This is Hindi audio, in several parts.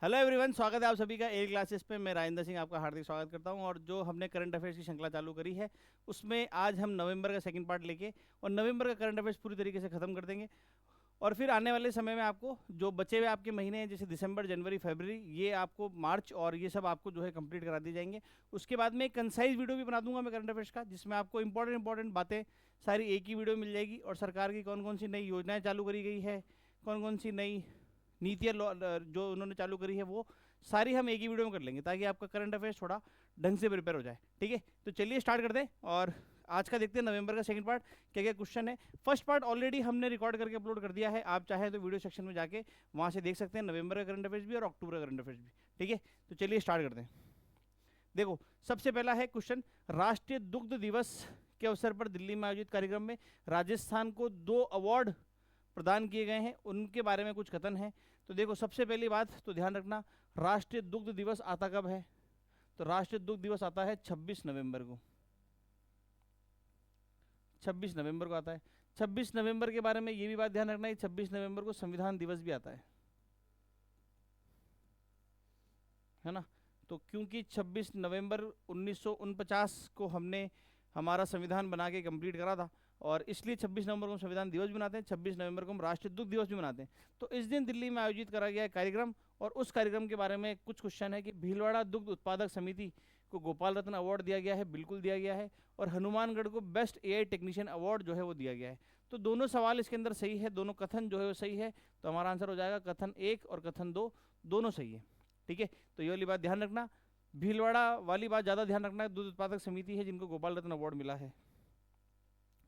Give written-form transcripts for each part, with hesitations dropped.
हेलो एवरीवन, स्वागत है आप सभी का एल क्लासेस पे। मैं राजेंद्र सिंह आपका हार्दिक स्वागत करता हूं। और जो हमने करंट अफेयर्स की श्रृंखला चालू करी है उसमें आज हम नवंबर का सेकंड पार्ट लेके और नवंबर का करंट अफेयर्स पूरी तरीके से खत्म कर देंगे। और फिर आने वाले समय में आपको जो बचे हुए आपके महीने हैं जैसे दिसंबर, जनवरी, फरवरी, ये आपको मार्च और ये सब आपको जो है कंप्लीट करा दिए जाएंगे। उसके बाद में एक कंसाइज वीडियो भी बना दूंगा मैं करंट अफेयर्स का, जिसमें आपको इंपॉर्टेंट बातें सारी एक ही वीडियो मिल जाएगी। और सरकार की कौन कौन सी नई योजनाएं चालू करी गई है, कौन कौन सी नई नीतियाँ जो उन्होंने चालू करी है, वो सारी हम एक ही वीडियो में कर लेंगे ताकि आपका करंट अफेयर्स थोड़ा ढंग से प्रिपेयर हो जाए। ठीक है, तो चलिए स्टार्ट करते हैं और आज का देखते हैं नवंबर का सेकंड पार्ट क्या क्या क्वेश्चन है। फर्स्ट पार्ट ऑलरेडी हमने रिकॉर्ड करके अपलोड कर दिया है, आप चाहें तो वीडियो सेक्शन में जाके वहाँ से देख सकते हैं नवंबर का करंट अफेयर्स भी और अक्टूबर का करंट अफेयर्स भी। ठीक है, तो चलिए स्टार्ट करते हैं। देखो, सबसे पहला है क्वेश्चन, राष्ट्रीय दुग्ध दिवस के अवसर पर दिल्ली में आयोजित कार्यक्रम में राजस्थान को 2 अवार्ड प्रदान किए गए हैं, उनके बारे में कुछ कथन है। तो देखो, सबसे पहली बात तो ध्यान रखना, राष्ट्रीय दुग्ध दिवस आता कब है? तो राष्ट्रीय दुग्ध दिवस आता है 26 नवंबर को। 26 नवंबर को आता है। 26 नवंबर के बारे में ये भी बात ध्यान रखना है, 26 नवंबर को संविधान दिवस भी आता है ना। तो क्योंकि 26 नवंबर 1949 को हमने हमारा संविधान बना के कंप्लीट करा था, और इसलिए 26 नवंबर को हम संविधान दिवस भी मनाते हैं, 26 नवंबर को हम राष्ट्रीय दुग्ध दिवस भी मनाते हैं। तो इस दिन दिल्ली में आयोजित करा गया कार्यक्रम, और उस कार्यक्रम के बारे में कुछ क्वेश्चन है कि भीलवाड़ा दुग्ध उत्पादक समिति को गोपाल रत्न अवार्ड दिया गया है, बिल्कुल दिया गया है। और हनुमानगढ़ को बेस्ट एआई टेक्नीशियन अवार्ड जो है वो दिया गया है। तो दोनों सवाल इसके अंदर सही है, दोनों कथन जो है वो सही है। तो हमारा आंसर हो जाएगा कथन 1 और कथन 2 दोनों सही है। ठीक है, तो ये वाली बात ध्यान रखना, भीलवाड़ा वाली बात ज़्यादा ध्यान रखना है, दूध उत्पादक समिति है जिनको गोपाल रत्न अवार्ड मिला है।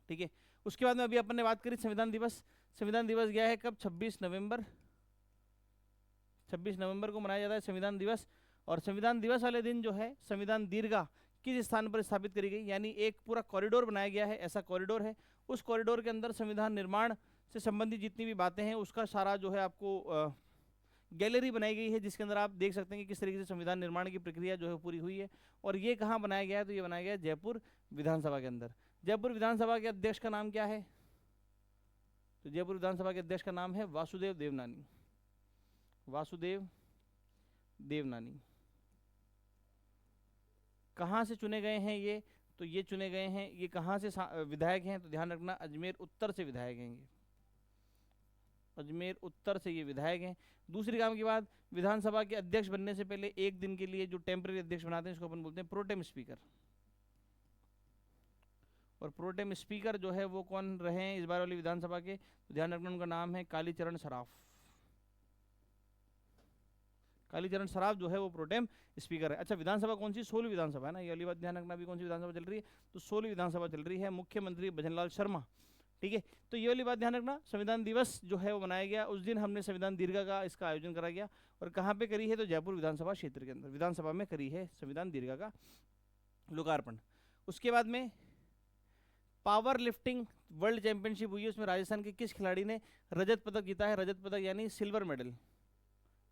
ठीक है, उसके बाद में अभी अपन ने बात करी संविधान दिवस। संविधान दिवस गया है कब? 26 नवंबर। 26 नवंबर को मनाया जाता है संविधान दिवस। और संविधान दिवस वाले दिन जो है संविधान दीर्घा किस स्थान पर स्थापित करी गई, यानी एक पूरा कॉरिडोर बनाया गया है, ऐसा कॉरिडोर है। उस कॉरिडोर के अंदर संविधान निर्माण से संबंधित जितनी भी बातें हैं उसका सारा जो है आपको गैलरी बनाई गई है, जिसके अंदर आप देख सकते हैं कि किस तरीके से संविधान निर्माण की प्रक्रिया जो है पूरी हुई है। और ये कहाँ बनाया गया है? तो ये बनाया गया है जयपुर विधानसभा के अंदर। जयपुर विधानसभा के अध्यक्ष का नाम क्या है? तो जयपुर विधानसभा के अध्यक्ष का नाम है वासुदेव देवनानी। वासुदेव देवनानी। कहाँ से चुने गए हैं ये? तो ये चुने गए हैं, ये कहाँ से विधायक हैं? तो ध्यान रखना, अजमेर उत्तर से विधायक हैं ये। अजमेर उत्तर से ये विधायक हैं। दूसरी काम की बात, विधानसभा के अध्यक्ष बनने से पहले एक दिन के लिए जो टेम्परेरी अध्यक्ष बनाते हैं उसको अपन बोलते हैं प्रोटेम स्पीकर। और प्रोटेम स्पीकर जो है वो कौन रहे हैं इस बार वाली विधानसभा के? तो ध्यान रखना, उनका नाम है कालीचरण सराफ। कालीचरण सराफ जो है वो प्रोटेम स्पीकर है। अच्छा, विधानसभा कौन सी? 16वीं विधानसभा है ना, ये वाली बात ध्यान रखना। अभी कौन सी विधानसभा चल रही है? तो 16वीं विधानसभा चल रही है, मुख्यमंत्री भजनलाल शर्मा। ठीक है, तो ये वाली बात ध्यान रखना, संविधान दिवस जो है वो मनाया गया, उस दिन हमने संविधान दीर्घा का इसका आयोजन करा गया। और कहाँ पे करी है? तो जयपुर विधानसभा क्षेत्र के अंदर विधानसभा में करी है संविधान दीर्घा का लोकार्पण। उसके बाद में पावर लिफ्टिंग वर्ल्ड चैंपियनशिप हुई है, उसमें राजस्थान के किस खिलाड़ी ने रजत पदक जीता है? रजत पदक यानी सिल्वर मेडल।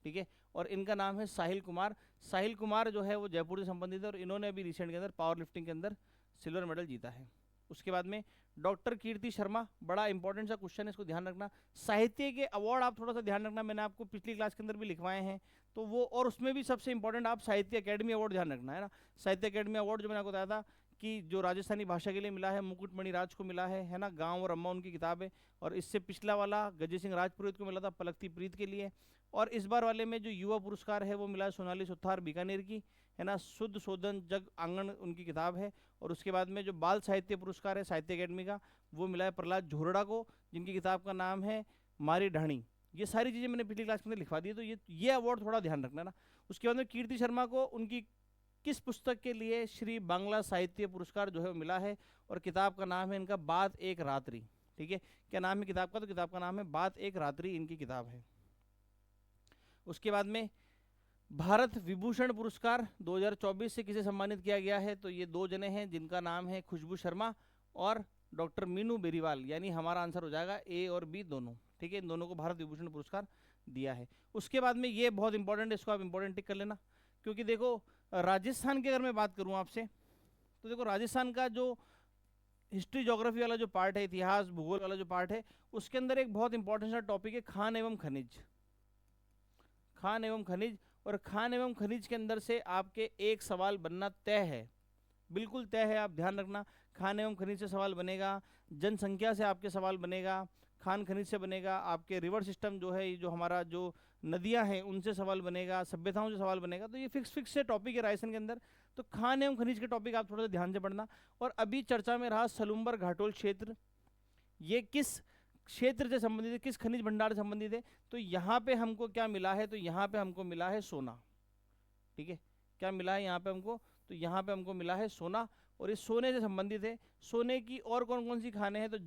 ठीक है, और इनका नाम है साहिल कुमार। साहिल कुमार जो है वो जयपुर से संबंधित है, और इन्होंने अभी रिसेंट के अंदर पावर लिफ्टिंग के अंदर सिल्वर मेडल जीता है। उसके बाद में डॉक्टर कीर्ति शर्मा, बड़ा इंपॉर्टेंट सा क्वेश्चन है, इसको ध्यान रखना। साहित्य के अवार्ड आप थोड़ा सा ध्यान रखना, मैंने आपको पिछली क्लास के अंदर भी लिखवाए हैं तो वो, और उसमें भी सबसे इंपॉर्टेंट आप साहित्य अकेडमी अवार्ड ध्यान रखना है ना। साहित्य अकेडमी अवार्ड जो मैंने आपको बताया था कि जो राजस्थानी भाषा के लिए मिला है मुकुटमणि राज को मिला है ना, गांव और अम्मा उनकी किताब है। और इससे पिछला वाला गजय सिंह राजपुरोहित को मिला था पलकती प्रीत के लिए। और इस बार वाले में जो युवा पुरस्कार है वो मिला है सोनाली सुथार बीकानेर की, है ना, शुद्ध शोधन जग आंगन उनकी किताब है। और उसके बाद में जो बाल साहित्य पुरस्कार है साहित्य अकेडमी का, वो मिला है प्रहलाद झोरड़ा को, जिनकी किताब का नाम है मारी ढाणी। ये सारी चीज़ें मैंने पिछली क्लास के अंदर लिखवा दी, तो ये अवार्ड थोड़ा ध्यान रखना ना। उसके बाद में कीर्ति शर्मा को उनकी किस पुस्तक के लिए श्री बांग्ला साहित्य पुरस्कार जो है वो मिला है, और किताब का नाम है इनका बात एक रात्रि। ठीक है, क्या नाम है किताब का? तो किताब का नाम है बात एक रात्रि, इनकी किताब है। उसके बाद में भारत विभूषण पुरस्कार 2024 से किसे सम्मानित किया गया है? तो ये 2 जने हैं जिनका नाम है खुशबू शर्मा और डॉक्टर मीनू बेरीवाल, यानी हमारा आंसर हो जाएगा ए और बी दोनों। ठीक है, इन दोनों को भारत विभूषण पुरस्कार दिया है। उसके बाद में ये बहुत इंपॉर्टेंट है, इसको आप इंपॉर्टेंट टिक कर लेना, क्योंकि देखो राजस्थान की अगर मैं बात करूं आपसे, तो देखो राजस्थान का जो हिस्ट्री ज्योग्राफी वाला जो पार्ट है, इतिहास भूगोल वाला जो पार्ट है, उसके अंदर एक बहुत इंपॉर्टेंट सा टॉपिक है खान एवं खनिज। खान एवं खनिज, और खान एवं खनिज के अंदर से आपके एक सवाल बनना तय है, बिल्कुल तय है, आप ध्यान रखना। खान एवं खनिज से सवाल बनेगा, जनसंख्या से आपके सवाल बनेगा, खान खनिज से बनेगा, आपके रिवर सिस्टम जो है, ये जो हमारा जो नदियां हैं उनसे सवाल बनेगा, सभ्यताओं से सवाल बनेगा। तो ये फिक्स से टॉपिक है रायसेन के अंदर। तो खान एवं खनिज के टॉपिक आप थोड़ा सा ध्यान से पढ़ना। और अभी चर्चा में रहा सलुम्बर घाटोल क्षेत्र, ये किस क्षेत्र से संबंधित है, किस खनिज भंडार से संबंधित है? तो यहाँ पे हमको क्या मिला है? तो यहाँ पे हमको मिला है सोना। ठीक है, क्या मिला है यहाँ पे हमको? तो यहाँ पे हमको मिला है सोना, और इस सोने से संबंधित है। सोने की और कौन कौन सी खानें हैं? तो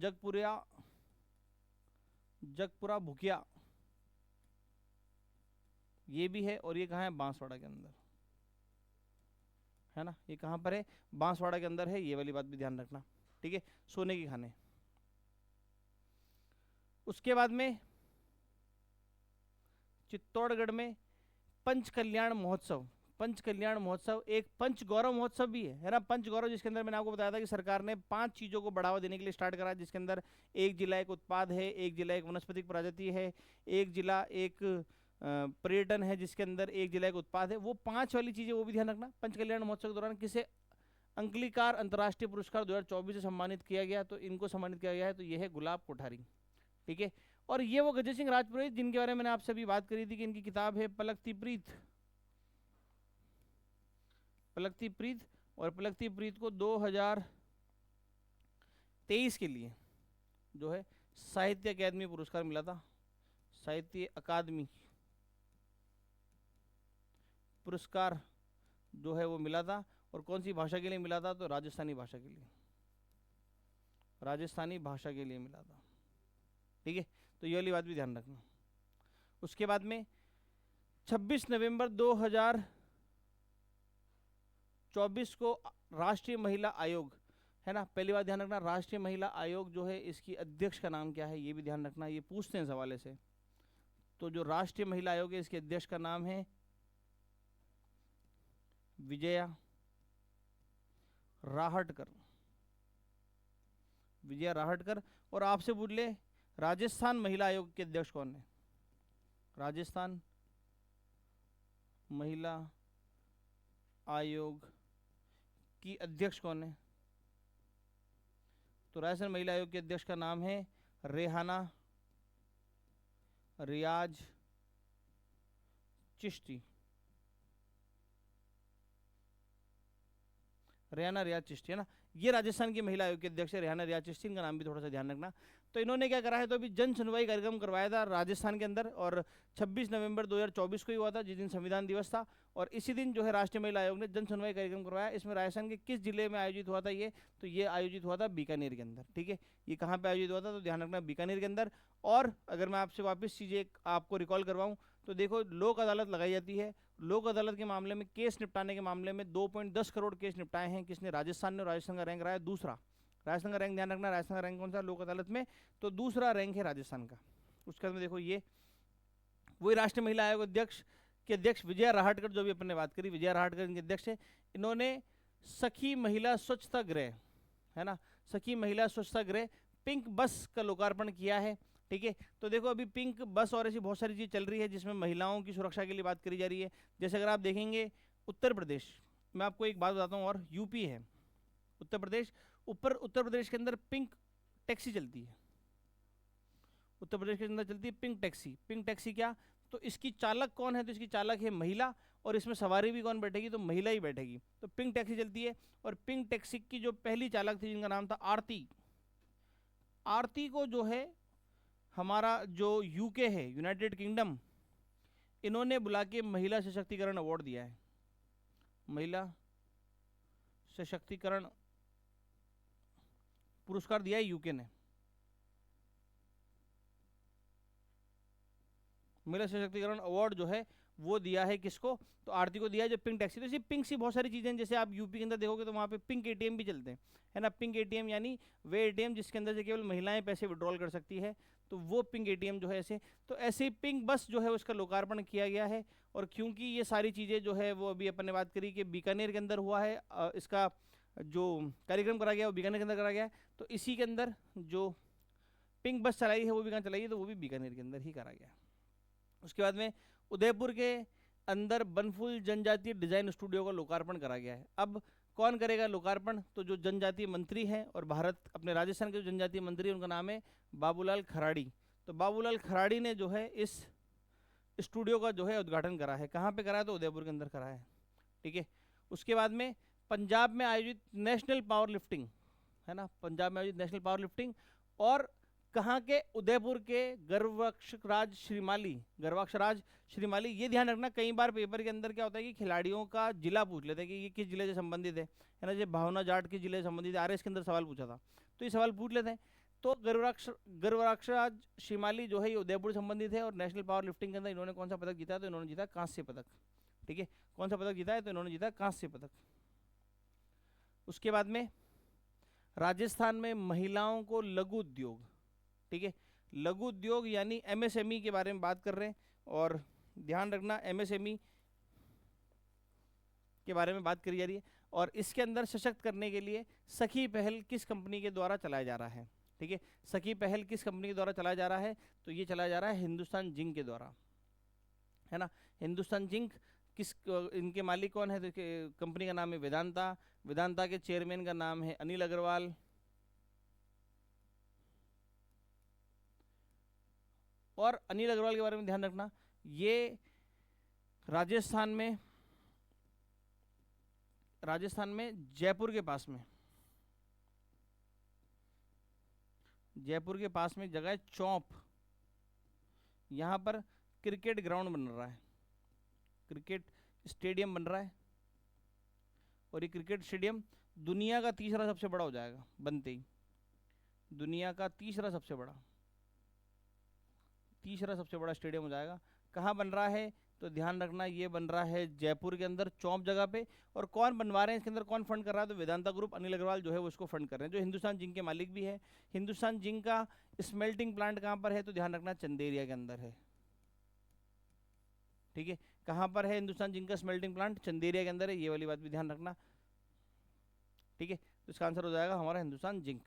जगपुरा भुकिया ये भी है, और ये कहाँ है? बांसवाड़ा के अंदर है ना, ये कहाँ पर है? बांसवाड़ा के अंदर है, ये वाली बात भी ध्यान रखना। ठीक है, सोने की खानें। उसके बाद में चित्तौड़गढ़ में पंच कल्याण महोत्सव, पंच कल्याण महोत्सव एक पंच गौरव महोत्सव भी है ना, पंच गौरव, जिसके अंदर मैंने आपको बताया था कि सरकार ने 5 चीज़ों को बढ़ावा देने के लिए स्टार्ट करा, जिसके अंदर एक जिला एक उत्पाद है, एक जिला एक वनस्पतिक प्रजाति है, एक जिला एक पर्यटन है, जिसके अंदर एक जिला एक उत्पाद है। वो 5 वाली चीज़ें वो भी ध्यान रखना। पंच कल्याण महोत्सव के दौरान किसे अंकलिकार अंतर्राष्ट्रीय पुरस्कार 2024 से सम्मानित किया गया? तो इनको सम्मानित किया गया है, तो ये है गुलाब कोठारी। ठीक है, और ये वो गजय सिंह राजपुरोहित जिनके बारे में मैंने आपसे अभी बात करी थी कि इनकी किताब है पलकती प्रीत, पलकती प्रीत। और पलकती प्रीत को 2023 के लिए जो है साहित्य अकादमी पुरस्कार मिला था, साहित्य अकादमी पुरस्कार जो है वो मिला था। और कौन सी भाषा के लिए मिला था? तो राजस्थानी भाषा के लिए, राजस्थानी भाषा के लिए मिला था। ठीक है, तो ये वाली बात भी ध्यान रखना। उसके बाद में 26 नवंबर 2024 को राष्ट्रीय महिला आयोग है ना, पहली बात ध्यान रखना, राष्ट्रीय महिला आयोग जो है इसकी अध्यक्ष का नाम क्या है? ये भी ध्यान रखना, ये पूछते हैं सवाल से। तो जो राष्ट्रीय महिला आयोग है इसके अध्यक्ष का नाम है विजया राहटकर, विजया राहटकर। और आपसे पूछ ले राजस्थान महिला आयोग के अध्यक्ष कौन है? राजस्थान महिला आयोग की अध्यक्ष कौन है? तो राजस्थान महिला आयोग के अध्यक्ष का नाम है रेहाना रियाज चिश्ती, रेहाना रियाज चिश्ती है ना, ये राजस्थान की महिला आयोग के अध्यक्ष है रेहाना रियाज चिश्ती, इनका नाम भी थोड़ा सा ध्यान रखना। तो इन्होंने क्या करा है? तो अभी जन सुनवाई कार्यक्रम करवाया था राजस्थान के अंदर, और 26 नवंबर 2024 को ही हुआ था, जिस दिन संविधान दिवस था। और इसी दिन जो है राष्ट्रीय महिला आयोग ने जन सुनवाई कार्यक्रम करवाया। इसमें राजस्थान के किस जिले में आयोजित हुआ था ये? तो ये आयोजित हुआ था बीकानेर के अंदर। ठीक है, ये कहाँ पर आयोजित हुआ था? तो ध्यान रखना, बीकानेर के अंदर। और अगर मैं आपसे वापस चीज़ें आपको रिकॉल करवाऊँ तो देखो, लोक अदालत लगाई जाती है। लोक अदालत के मामले में, केस निपटाने के मामले में 2.10 करोड़ केस निपटाए हैं किसने? राजस्थान ने। राजस्थान का रैंक रहा है दूसरा। राजस्थान का रैंक ध्यान रखना, राजस्थान का रैंक कौन सा लोक अदालत में? तो दूसरा रैंक है राजस्थान का। उसके बाद में देखो, ये वही राष्ट्रीय महिला आयोग अध्यक्ष के अध्यक्ष विजया राहटकर, जो भी अपने बात करी, विजया राहटकर इनके अध्यक्ष है। इन्होंने सखी महिला स्वच्छता गृह है ना, सखी महिला स्वच्छता गृह पिंक बस का लोकार्पण किया है। ठीक है, तो देखो अभी पिंक बस और ऐसी बहुत सारी चीज़ चल रही है जिसमें महिलाओं की सुरक्षा के लिए बात करी जा रही है। जैसे अगर आप देखेंगे उत्तर प्रदेश, मैं आपको एक बात बताता हूँ, और यूपी है, उत्तर प्रदेश, ऊपर उत्तर प्रदेश के अंदर पिंक टैक्सी चलती है, उत्तर प्रदेश के अंदर चलती है पिंक टैक्सी। पिंक टैक्सी क्या? तो इसकी चालक कौन है? तो इसकी चालक है महिला, और इसमें सवारी भी कौन बैठेगी? तो महिला ही बैठेगी। तो पिंक टैक्सी चलती है, और पिंक टैक्सी की जो पहली चालक थी जिनका नाम था आरती, आरती को जो है हमारा जो यूके है, यूनाइटेड किंगडम, इन्होंने बुला के महिला सशक्तिकरण अवार्ड दिया है, महिला सशक्तिकरण पुरस्कार दिया है यूके ने। महिला सशक्तिकरण अवार्ड जो है वो दिया है किसको? तो आरती को दिया है, जो पिंक टैक्सी। तो इसी पिंक सी बहुत सारी चीज़ें, जैसे आप यूपी के अंदर देखोगे तो वहाँ पे पिंक एटीएम भी चलते हैं, है ना। पिंक एटीएम यानी वे एटीएम जिसके अंदर से केवल महिलाएं पैसे विड्रॉल कर सकती है, तो वो पिंक एटीएम जो है ऐसे। तो ऐसे ही पिंक बस जो है उसका लोकार्पण किया गया है। और क्योंकि ये सारी चीज़ें जो है वो अभी अपन ने बात करी कि बीकानेर के अंदर हुआ है, इसका जो कार्यक्रम करा गया वो बीकानेर के अंदर करा गया है, तो इसी के अंदर जो पिंक बस चलाई है वो भी कहाँ चलाई है? तो वो भी बीकानेर के अंदर ही करा गया है। उसके बाद में उदयपुर के अंदर बनफुल जनजातीय डिजाइन स्टूडियो का लोकार्पण करा गया है। अब कौन करेगा लोकार्पण? तो जो जनजातीय मंत्री हैं और भारत अपने राजस्थान के जो जनजातीय मंत्री हैं उनका नाम है बाबूलाल खराड़ी। तो बाबूलाल खराड़ी ने जो है इस स्टूडियो का जो है उद्घाटन करा है। कहाँ पे करा है? तो उदयपुर के अंदर करा है। ठीक है। उसके बाद में पंजाब में आयोजित नेशनल पावर लिफ्टिंग, है ना, पंजाब में आयोजित नेशनल पावर लिफ्टिंग, और कहाँ के? उदयपुर के गर्वाक्षराज श्रीमाली। ये ध्यान रखना, कई बार पेपर के अंदर क्या होता है कि खिलाड़ियों का जिला पूछ लेते हैं कि ये किस जिले से संबंधित है ना, जैसे भावना जाट के जिले से संबंधित है, RS के अंदर सवाल पूछा था, तो ये सवाल पूछ लेते हैं। तो गर्वाक्षराज श्रीमाली जो है ये उदयपुर से संबंधित है, और नेशनल पावर लिफ्टिंग के अंदर इन्होंने कौन सा पदक जीता? तो इन्होंने जीता कांस्य पदक। ठीक है, कौन सा पदक जीता है? तो इन्होंने जीता कांस्य पदक। उसके बाद में राजस्थान में महिलाओं को लघु उद्योग, ठीक है, लघु उद्योग यानी MSME के बारे में बात कर रहे हैं, और ध्यान रखना MSME के बारे में बात करी जा रही है, और इसके अंदर सशक्त करने के लिए सखी पहल किस कंपनी के द्वारा चलाया जा रहा है? ठीक है, सखी पहल किस कंपनी के द्वारा चलाया जा रहा है? तो ये चलाया जा रहा है हिंदुस्तान जिंक के द्वारा, है ना। हिंदुस्तान जिंक किस, इनके मालिक कौन है? देखिए कंपनी का नाम है वेदांता। वेदांता के चेयरमैन का नाम है अनिल अग्रवाल, और अनिल अग्रवाल के बारे में ध्यान रखना, ये राजस्थान में जयपुर के पास में, जयपुर के पास में जगह है चौंप, यहाँ पर क्रिकेट ग्राउंड बन रहा है, क्रिकेट स्टेडियम बन रहा है, और ये क्रिकेट स्टेडियम दुनिया का तीसरा सबसे बड़ा हो जाएगा बनते ही, दुनिया का तीसरा सबसे बड़ा स्टेडियम हो जाएगा। कहाँ बन रहा है? तो ध्यान रखना ये बन रहा है जयपुर के अंदर चौंप जगह पे। और कौन बनवा रहे हैं इसके अंदर, कौन फंड कर रहा है? तो वेदांता ग्रुप, अनिल अग्रवाल जो है वो इसको फंड कर रहे हैं, जो हिंदुस्तान जिंक के मालिक भी है। हिंदुस्तान जिंक का स्मेल्टिंग प्लांट कहाँ पर है? तो ध्यान रखना चंदेरिया के अंदर है। ठीक है, कहाँ पर है हिंदुस्तान जिंक का स्मेल्टिंग प्लांट? चंदेरिया के अंदर है, ये वाली बात भी ध्यान रखना। ठीक है, तो इसका आंसर हो जाएगा हमारा हिंदुस्तान जिंक।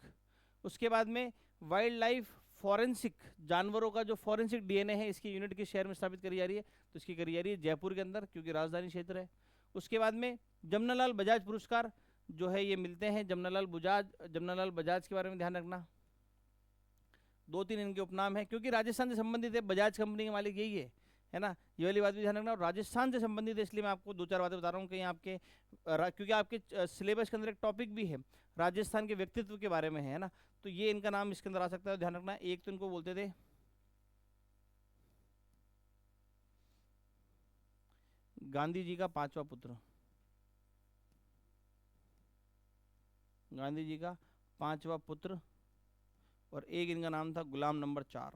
उसके बाद में वाइल्ड लाइफ फॉरेंसिक, जानवरों का जो फॉरेंसिक DNA है, इसकी यूनिट किस शहर में स्थापित करी जा रही है? तो इसकी करी जा रही है जयपुर के अंदर, क्योंकि राजधानी क्षेत्र है। उसके बाद में जमनालाल बजाज पुरस्कार जो है ये मिलते हैं जमनालाल बजाज के बारे में ध्यान रखना। 2-3 इनके उपनाम है, क्योंकि राजस्थान से संबंधित है, बजाज कंपनी के मालिक यही है ना, ये वाली बात भी ध्यान रखना। और राजस्थान से संबंधित है, इसलिए मैं आपको 2-4 बातें बता रहा हूँ, कहीं आपके क्योंकि आपके सिलेबस के अंदर एक टॉपिक भी है राजस्थान के व्यक्तित्व के बारे में, है ना, तो ये इनका नाम इसके अंदर आ सकता है, ध्यान रखना। एक तो इनको बोलते थे गांधी जी का 5वां पुत्र, गांधी जी का 5वां पुत्र, और एक इनका नाम था गुलाम नंबर 4,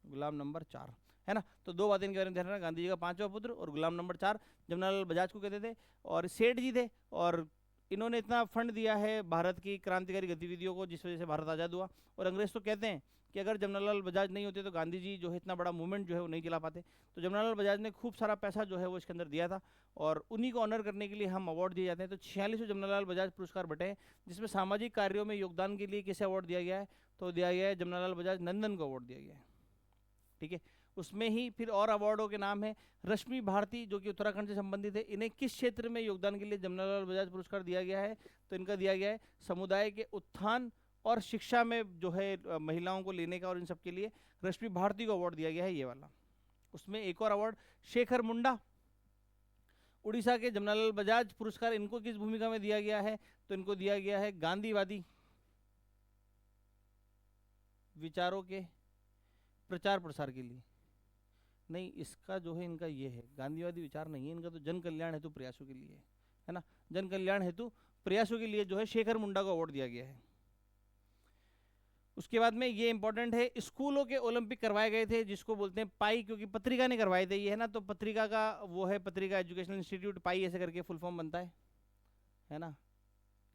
गुलाम नंबर 4, है ना। तो 2 बातें इनके बारे में ध्यान रखना, गांधी जी का 5वां पुत्र और गुलाम नंबर 4। जमनालाल बजाज को कहते थे, और सेठ जी थे, और इन्होंने इतना फंड दिया है भारत की क्रांतिकारी गतिविधियों को, जिस वजह से भारत आज़ाद हुआ। और अंग्रेज तो कहते हैं कि अगर जमनालाल बजाज नहीं होते तो गांधी जी जो है इतना बड़ा मूवमेंट जो है वो नहीं चला पाते। तो जमनालाल बजाज ने खूब सारा पैसा जो है वो इसके अंदर दिया था, और उन्हीं को ऑनर करने के लिए हम अवार्ड दिए जाते हैं। तो 46 जमनालाल बजाज पुरस्कार बटे हैं, जिसमें सामाजिक कार्यों में योगदान के लिए किसे अवार्ड दिया गया है? तो दिया गया है जमनालाल बजाज नंदन को अवार्ड दिया गया है। ठीक है, उसमें ही फिर और अवार्डों के नाम है रश्मि भारती, जो कि उत्तराखंड से संबंधित है, इन्हें किस क्षेत्र में योगदान के लिए जमनालाल बजाज पुरस्कार दिया गया है? तो इनका दिया गया है समुदाय के उत्थान और शिक्षा में जो है महिलाओं को लेने का, और इन सब के लिए रश्मि भारती को अवार्ड दिया गया है, ये वाला। उसमें एक और अवार्ड शेखर मुंडा, उड़ीसा के जमनालाल बजाज पुरस्कार इनको किस भूमिका में दिया गया है? तो इनको दिया गया है गांधीवादी विचारों के प्रचार प्रसार के लिए। नहीं, इसका जो है इनका ये है, गांधीवादी विचार नहीं है इनका, तो जन कल्याण हेतु प्रयासों के लिए है ना, जन कल्याण हेतु प्रयासों के लिए जो है शेखर मुंडा को अवार्ड दिया गया है। उसके बाद में ये इंपॉर्टेंट है, स्कूलों के ओलंपिक करवाए गए थे, जिसको बोलते हैं पाई, क्योंकि पत्रिका ने करवाए थे ये, है ना। तो पत्रिका का वो है पत्रिका एजुकेशनल इंस्टीट्यूट, पाई ऐसे करके फुल फॉर्म बनता है ना,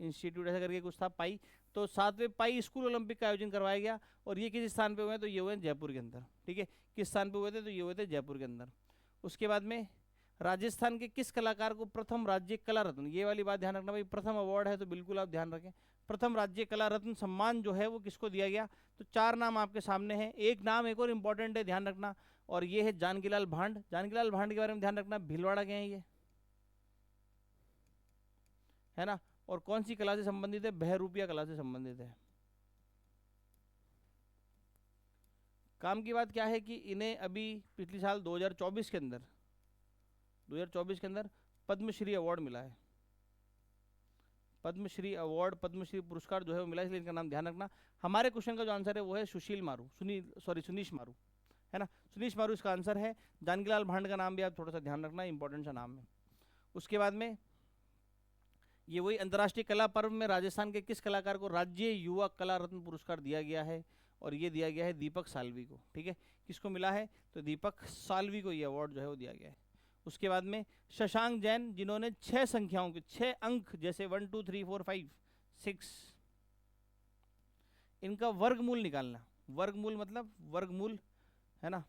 इंस्टीट्यूट ऐसा करके कुछ था पाई। तो 7वें पाई स्कूल ओलंपिक का आयोजन करवाया गया, और ये किस स्थान पे हुए हैं? तो ये हुए जयपुर के अंदर। ठीक है, किस स्थान पे हुए थे? तो ये हुए थे जयपुर के अंदर। उसके बाद में राजस्थान के किस कलाकार को प्रथम राज्य कला रत्न, ये वाली बात ध्यान रखना भाई, प्रथम अवार्ड है तो बिल्कुल आप ध्यान रखें, प्रथम राज्य कला रत्न सम्मान जो है वो किसको दिया गया? तो 4 नाम आपके सामने हैं, एक नाम एक और इम्पॉर्टेंट है, ध्यान रखना, और ये है जानकीलाल भांड। जानकीलाल भांड के बारे में ध्यान रखना, भीलवाड़ा के हैं ये, है ना। और कौन सी कला से संबंधित है, बहरूपिया कला से संबंधित है। काम की बात क्या है कि इन्हें अभी पिछले साल 2024 के अंदर पद्मश्री अवार्ड मिला है। पद्मश्री अवार्ड, पद्मश्री पुरस्कार जो है वो मिला, इसलिए इनका नाम ध्यान रखना। हमारे क्वेश्चन का जो आंसर है वो है सुनीश मारू, है ना। सुनीश मारू इसका आंसर है। जानकीलाल भांड का नाम भी आप थोड़ा सा ध्यान रखना, इंपॉर्टेंट सा नाम है। उसके बाद में ये वही अंतर्राष्ट्रीय कला पर्व में राजस्थान के किस कलाकार को राज्य युवा कला रत्न पुरस्कार दिया गया है, और ये दिया गया है दीपक साल्वी को। ठीक है, किसको मिला है, तो दीपक साल्वी को ये अवार्ड जो है वो दिया गया है। उसके बाद में शशांक जैन, जिन्होंने 6 संख्याओं के 6 अंक, जैसे 1 2 3 4 5 6, इनका वर्गमूल निकालना, वर्गमूल मतलब वर्गमूल, है ना।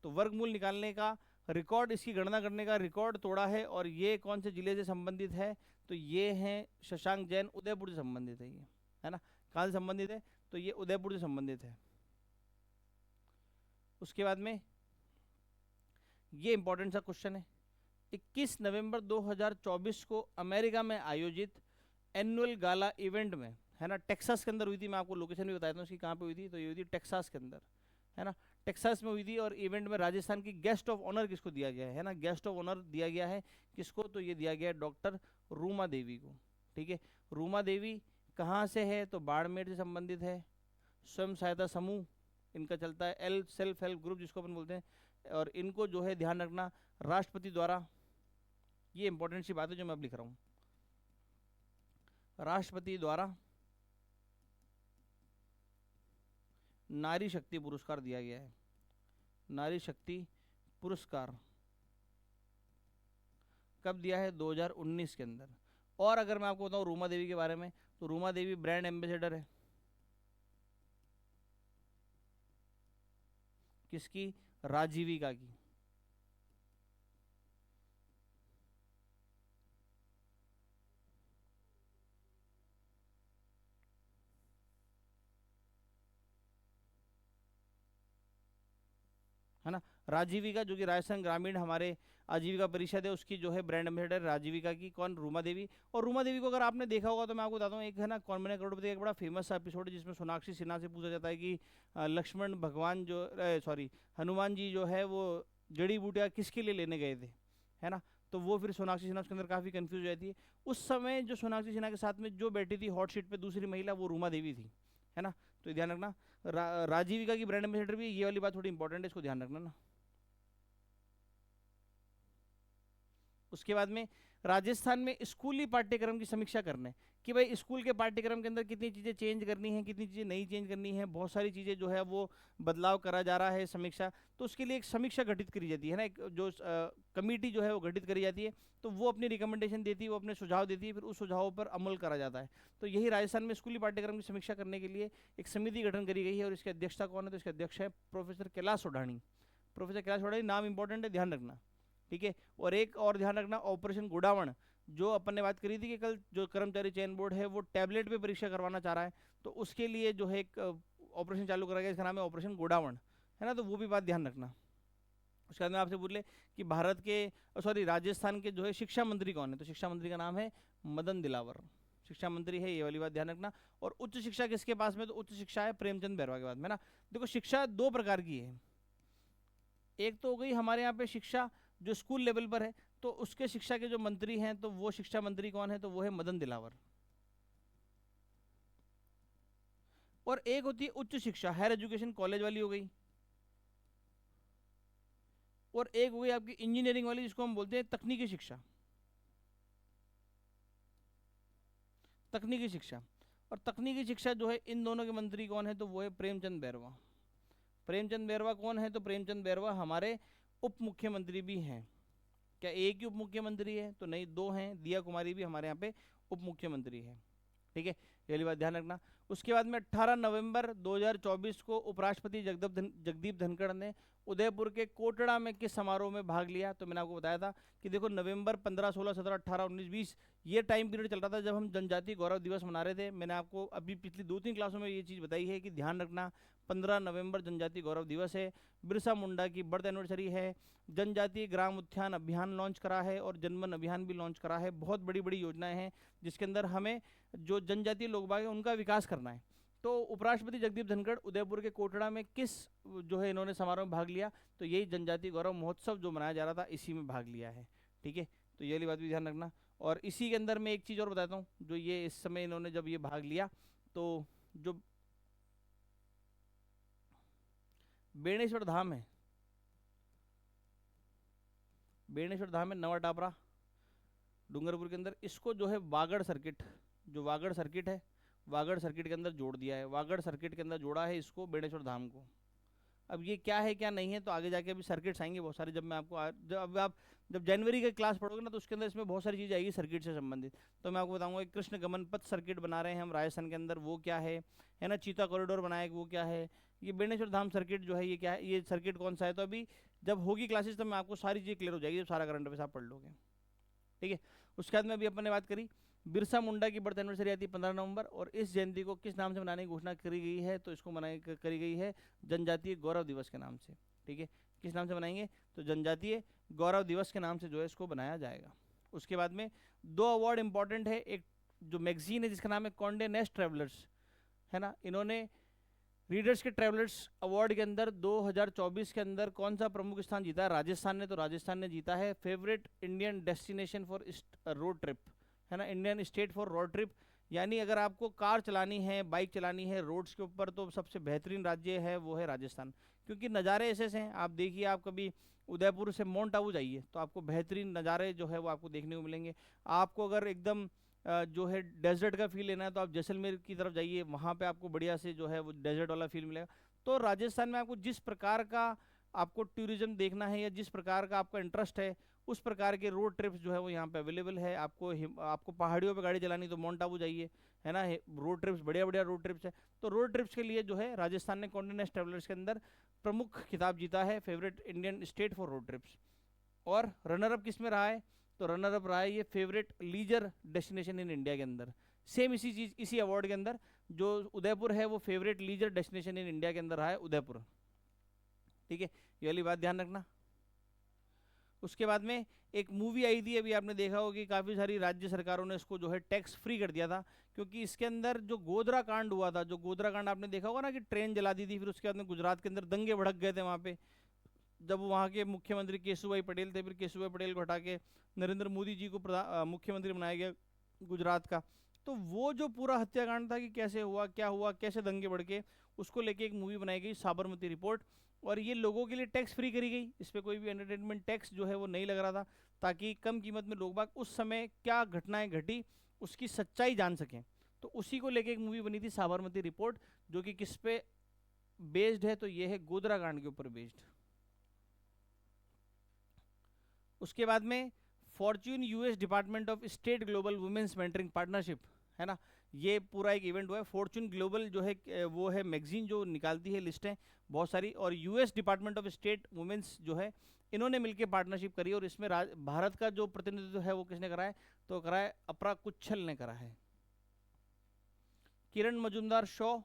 तो वर्गमूल निकालने का रिकॉर्ड, इसकी गणना करने का रिकॉर्ड तोड़ा है। और ये कौन से जिले से संबंधित है, तो ये हैं शशांक जैन, उदयपुर से संबंधित है ये, है ना। कहाँ से संबंधित है, तो ये उदयपुर से संबंधित है। उसके बाद में ये इंपॉर्टेंट सा क्वेश्चन है, 21 नवंबर 2024 को अमेरिका में आयोजित एनुअल गाला इवेंट में, है ना, टेक्सास के अंदर हुई थी। मैं आपको लोकेशन भी बताता हूँ उसकी, कहाँ पे हुई थी, तो ये हुई थी टेक्सास के अंदर, है ना, टेक्सास में हुई थी। और इवेंट में राजस्थान की गेस्ट ऑफ ऑनर किसको दिया गया है ना, गेस्ट ऑफ ऑनर दिया गया है किसको, तो ये दिया गया है डॉक्टर रूमा देवी को। ठीक है, रूमा देवी कहाँ से है, तो बाड़मेर से संबंधित है। स्वयं सहायता समूह इनका चलता है, सेल्फ हेल्प ग्रुप जिसको अपन बोलते हैं। और इनको जो है ध्यान रखना, राष्ट्रपति द्वारा, ये इंपॉर्टेंट सी बात है जो मैं अब लिख रहा हूँ, राष्ट्रपति द्वारा नारी शक्ति पुरस्कार दिया गया है। नारी शक्ति पुरस्कार कब दिया है, 2019 के अंदर। और अगर मैं आपको बताऊं रूमा देवी के बारे में, तो रूमा देवी ब्रांड एम्बेसडर है किसकी, राजीविका की। है ना, राजीविका, जो कि राजस्थान ग्रामीण हमारे आजीविका परिषद है, उसकी जो है ब्रांड एम्बेसडर राजीविका की कौन, रूमा देवी। और रूमा देवी को अगर आपने देखा होगा तो मैं आपको बताता हूँ, एक है ना कौन बने करोड़पति, एक बड़ा फेमस सा एपिसोड है जिसमें सोनाक्षी सिन्हा से पूछा जाता है कि लक्ष्मण भगवान जो सॉरी हनुमान जी जो है वो जड़ी बूटियाँ किसके लिए लेने गए थे, है ना। तो वो फिर सोनाक्षी सिन्हा उसके अंदर काफ़ी कंफ्यूज हो जाती है। उस समय जो सोनाक्षी सिन्हा के साथ में जो बैठी थी हॉट सीट पे दूसरी महिला, वो रूमा देवी थी, है ना। तो ये ध्यान रखना। राजीविका की ब्रांड एम्बेसडर भी, ये वाली बात थोड़ी इंपॉर्टेंट है, इसको ध्यान रखना ना। उसके बाद में राजस्थान में स्कूली पाठ्यक्रम की समीक्षा करने कि भाई स्कूल के पाठ्यक्रम के अंदर कितनी चीज़ें चेंज करनी है, कितनी चीज़ें नहीं चेंज करनी है, बहुत सारी चीज़ें जो है वो बदलाव करा जा रहा है, समीक्षा। तो उसके लिए एक समीक्षा गठित करी जाती है ना, एक जो कमेटी जो है वो गठित करी जाती है, तो वो अपनी रिकमेंडेशन देती है, वो अपने सुझाव देती है, फिर उस सुझावों पर अमल करा जाता है। तो यही राजस्थान में स्कूली पाठ्यक्रम की समीक्षा करने के लिए एक समिति गठन करी गई है। और इसकी अध्यक्षता कौन है, तो इसके अध्यक्ष है प्रोफेसर कैलाश सोढानी। प्रोफेसर कैलाश सोढानी, नाम इंपॉर्टेंट है, ध्यान रखना। ठीक है, और एक और ध्यान रखना, ऑपरेशन गोडावण, जो अपन ने बात करी थी कि कल जो कर्मचारी चयन बोर्ड है वो टैबलेट पे परीक्षा करवाना चाह रहा है, तो उसके लिए जो है एक ऑपरेशन चालू करा गया, इसका नाम है ऑपरेशन गोडावण, है ना। तो वो भी बात ध्यान रखना। उसके बाद में आपसे पूछ ले कि भारत के राजस्थान के जो है शिक्षा मंत्री कौन है, तो शिक्षा मंत्री का नाम है मदन दिलावर, शिक्षा मंत्री है, ये वाली बात ध्यान रखना। और उच्च शिक्षा किसके पास में, तो उच्च शिक्षा है प्रेमचंद बैरवा के पास में ना। देखो शिक्षा 2 प्रकार की है, एक तो हो गई हमारे यहाँ पे शिक्षा जो स्कूल लेवल पर है, तो उसके शिक्षा के जो मंत्री हैं, तो वो शिक्षा मंत्री कौन है, तो वो है मदन दिलावर। और एक होती है उच्च शिक्षा, हायर एजुकेशन कॉलेज वाली हो गई, और एक हो गई आपकी इंजीनियरिंग वाली, जिसको हम बोलते हैं तकनीकी शिक्षा, तकनीकी शिक्षा। और तकनीकी शिक्षा जो है इन दोनों के मंत्री कौन है, तो वो है प्रेमचंद बैरवा। प्रेमचंद बैरवा कौन है, तो प्रेमचंद बैरवा हमारे उप मुख्यमंत्री भी हैं। क्या एक ही उप मुख्यमंत्री है, तो नहीं, 2 हैं, दिया कुमारी भी हमारे यहाँ पे उप मुख्यमंत्री है। ठीक है, ये वाली बात ध्यान रखना। उसके बाद में 18 नवंबर 2024 को उपराष्ट्रपति जगदीप धनखड़ ने उदयपुर के कोटड़ा में किस समारोह में भाग लिया? तो मैंने आपको बताया था कि देखो नवंबर 15, 16, 17, 18, 19, 20 ये टाइम पीरियड चल रहा था जब हम जनजातीय गौरव दिवस मना रहे थे। मैंने आपको अभी पिछली 2-3 क्लासों में ये चीज़ बताई है कि ध्यान रखना 15 नवंबर जनजातीय गौरव दिवस है, बिरसा मुंडा की बर्थ एनिवर्सरी है, जनजातीय ग्राम उत्थान अभियान लॉन्च करा है और जनमन अभियान भी लॉन्च करा है। बहुत बड़ी बड़ी योजनाएं हैं जिसके अंदर हमें जो जनजातीय लोग बाग हैं उनका विकास करना है। तो उपराष्ट्रपति जगदीप धनखड़ उदयपुर के कोटड़ा में किस जो है इन्होंने समारोह में भाग लिया? तो यही जनजातीय गौरव महोत्सव जो मनाया जा रहा था इसी में भाग लिया है। ठीक है, तो ये वाली बात भी ध्यान रखना। और इसी के अंदर मैं एक चीज़ और बताता हूँ, जो ये इस समय इन्होंने जब ये भाग लिया तो जो बेणेश्वर धाम है, बेणेश्वर धाम है नवा टापरा डूंगरपुर के अंदर, इसको जो है वागड़ सर्किट, जो वागड़ सर्किट है वागड़ सर्किट के अंदर जोड़ दिया है, वागड़ सर्किट के अंदर जोड़ा है इसको बेणेश्वर धाम को। अब ये क्या है क्या नहीं है तो आगे जाके अभी सर्किट्स आएंगे बहुत सारे, जब मैं आपको जब जनवरी के क्लास पढ़ोगे ना तो उसके अंदर इसमें बहुत सारी चीज़ आएगी सर्किट से संबंधित। तो मैं आपको बताऊंगा कृष्ण गमन पथ सर्किट बना रहे हैं हम राजस्थान के अंदर, वो क्या है ना, चीता कॉरिडोर बनाए वो क्या है, ये बेणेश्वर धाम सर्किट जो है ये क्या है, ये सर्किट कौन सा है। तो अभी जब होगी क्लासेस तो मैं आपको सारी चीज़ क्लियर हो जाएगी जब सारा करंट अफेयर्स आप पढ़ लोगे। ठीक है, उसके बाद में अभी अपन ने बात करी बिरसा मुंडा की बर्थ एनिवर्सरी आती है 15 नवंबर, और इस जयंती को किस नाम से मनाने की घोषणा करी गई है? तो इसको मनाई करी गई है जनजातीय गौरव दिवस के नाम से। ठीक है, किस नाम से बनाएंगे? तो जनजातीय गौरव दिवस के नाम से जो है इसको बनाया जाएगा। उसके बाद में 2 अवार्ड इंपॉर्टेंट है, एक जो मैगजीन है जिसका नाम है कॉन्डे नेस्ट ट्रेवलर्स, है ना, इन्होंने रीडर्स के ट्रेवलर्स अवार्ड के अंदर 2024 के अंदर कौन सा प्रमुख स्थान जीता है? राजस्थान ने। तो राजस्थान ने जीता है favourite Indian destination for road trip, है ना, Indian state for road trip. यानी अगर आपको कार चलानी है, बाइक चलानी है रोड्स के ऊपर, तो सबसे बेहतरीन राज्य है वो है राजस्थान, क्योंकि नज़ारे ऐसे हैं। आप देखिए, आप कभी उदयपुर से माउंट आबू जाइए तो आपको बेहतरीन नज़ारे जो है वो आपको देखने को मिलेंगे। आपको अगर एकदम जो है डेजर्ट का फील लेना है तो आप जैसलमेर की तरफ जाइए, वहाँ पे आपको बढ़िया से जो है वो डेजर्ट वाला फील मिलेगा। तो राजस्थान में आपको जिस प्रकार का आपको टूरिज्म देखना है या जिस प्रकार का आपका इंटरेस्ट है उस प्रकार के रोड ट्रिप्स जो है वो यहाँ पे अवेलेबल है। आपको पहाड़ियों पे गाड़ी चलानी तो माउंट आबू जाइए, है ना, रोड ट्रिप्स बढ़िया बढ़िया रोड ट्रिप्स है। तो रोड ट्रिप्स के लिए जो है राजस्थान ने कॉन्डे नेस्ट ट्रेवलर्स के अंदर प्रमुख खिताब जीता है, favourite Indian state for road trips. और रनर अप किस में रहा है? तो रनर अप रहा है ये favourite leisure destination in India के अंदर। सेम इसी चीज इसी अवार्ड के अंदर जो उदयपुर है वो favourite leisure destination in India के अंदर रहा है उदयपुर। ठीक है, ये वाली बात ध्यान रखना। उसके बाद में एक मूवी आई थी, अभी आपने देखा होगा कि काफ़ी सारी राज्य सरकारों ने इसको जो है टैक्स फ्री कर दिया था, क्योंकि इसके अंदर जो गोधरा कांड हुआ था, जो गोधरा कांड आपने देखा होगा ना कि ट्रेन जला दी थी, फिर उसके बाद में गुजरात के अंदर दंगे भड़क गए थे वहाँ पे, जब वहाँ के मुख्यमंत्री केशुभाई पटेल थे, फिर केशुभाई पटेल को हटा के नरेंद्र मोदी जी को मुख्यमंत्री बनाया गया गुजरात का। तो वो जो पूरा हत्याकांड था कि कैसे हुआ, क्या हुआ, कैसे दंगे बढ़ के, उसको लेके एक मूवी बनाई गई साबरमती रिपोर्ट। और ये लोगों के लिए टैक्स फ्री करी गई, इस पर कोई भी एंटरटेनमेंट टैक्स जो है वो नहीं लग रहा था, ताकि कम कीमत में लोग बाग उस समय क्या घटनाएं घटी उसकी सच्चाई जान सकें। तो उसी को लेके एक मूवी बनी थी साबरमती रिपोर्ट, जो कि किस पे बेस्ड है? तो ये है गोधरा कांड के ऊपर बेस्ड। उसके बाद में fortune US department of state global women's mentoring partnership, है ना, ये पूरा एक इवेंट हुआ है। फॉर्च्यून ग्लोबल जो है वो है मैगजीन जो निकालती है लिस्टें बहुत सारी, और US department of state women's जो है इन्होंने मिलकर पार्टनरशिप करी, और इसमें भारत का जो प्रतिनिधित्व है वो किसने करा है? तो करा है अपरा कुच्छल ने करा है। किरण मजुमदार शॉ